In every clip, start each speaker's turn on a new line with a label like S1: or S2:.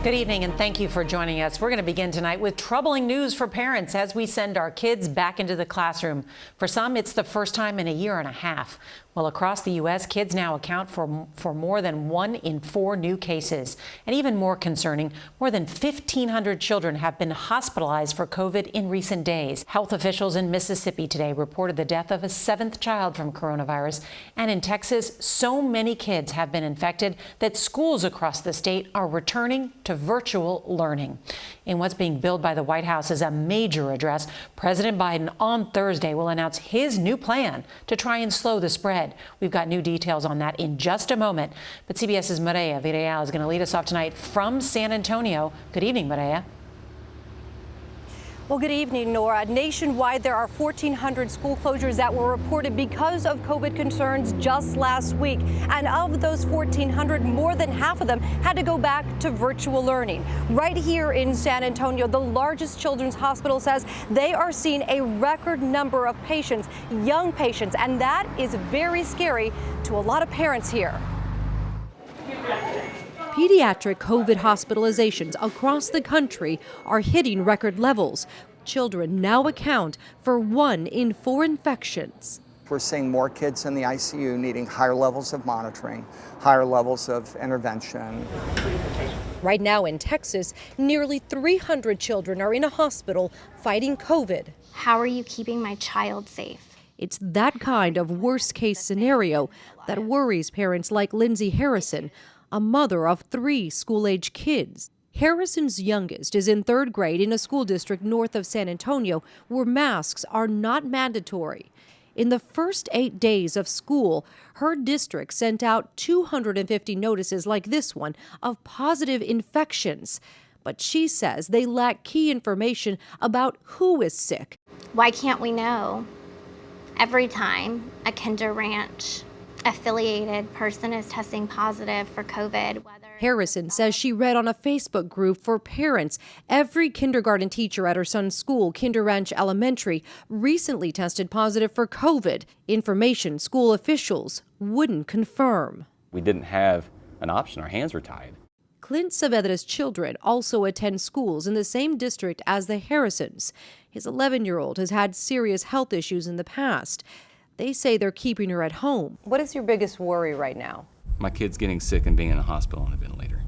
S1: Good evening and thank you for joining us. We're going to begin tonight with troubling news for parents as we send our kids back into the classroom. For some, it's the first time in a year and a half. Well, across the U.S., kids now account for more than 1 in 4 new cases. And even more concerning, more than 1,500 children have been hospitalized for COVID in recent days. Health officials in Mississippi today reported the death of a 7th child from coronavirus. And in Texas, so many kids have been infected that schools across the state are returning to virtual learning. In what's being billed by the White House as a major address, President Biden on Thursday will announce his new plan to try and slow the spread. We've got new details on that in just a moment. But CBS's Mireya Villarreal is going to lead us off tonight from San Antonio. Good evening, Mireya.
S2: Well, good evening, Nora. Nationwide, there are 1,400 school closures that were reported because of COVID concerns just last week. And of those 1,400, more than half of them had to go back to virtual learning. Right here in San Antonio, the largest children's hospital says they are seeing a record number of patients, young patients, and that is very scary to a lot of parents here.
S3: Pediatric COVID hospitalizations across the country are hitting record levels. Children now account for 1 in 4 infections.
S4: We're seeing more kids in the ICU needing higher levels of monitoring, higher levels of intervention.
S3: Right now in Texas, nearly 300 children are in a hospital fighting COVID.
S5: How are you keeping my child safe?
S3: It's that kind of worst-case scenario that worries parents like Lindsay Harrison, a mother of 3 school-age kids. Harrison's youngest is in 3rd grade in a school district north of San Antonio where masks are not mandatory. In the first 8 days of school, her district sent out 250 notices like this one of positive infections. But she says they lack key information about who is sick.
S5: Why can't we know? Every time a Kinder Ranch affiliated person is testing positive for COVID.
S3: Harrison says she read on a Facebook group for parents every kindergarten teacher at her son's school, Kinder Ranch Elementary, recently tested positive for COVID. Information school officials wouldn't confirm.
S6: We didn't have an option. Our hands were tied.
S3: Clint Saavedra's children also attend schools in the same district as the Harrisons. His 11-year-old has had serious health issues in the past. They say they're keeping her at home.
S2: What is your biggest worry right now?
S6: My kid's getting sick and being in a hospital on a ventilator.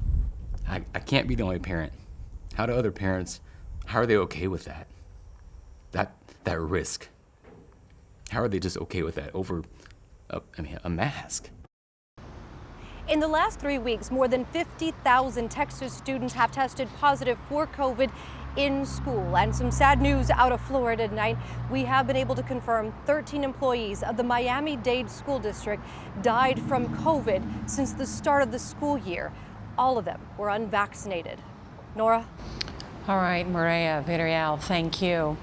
S6: I can't be the only parent. How do other parents, how are they okay with that? That risk. How are they just okay with that over, a mask?
S2: In the last 3 weeks, more than 50,000 Texas students have tested positive for COVID in school. And some sad news out of Florida tonight. We have been able to confirm 13 employees of the Miami-Dade School District died from COVID since the start of the school year. All of them were unvaccinated. Nora?
S1: All right, Mireya Villarreal, thank you.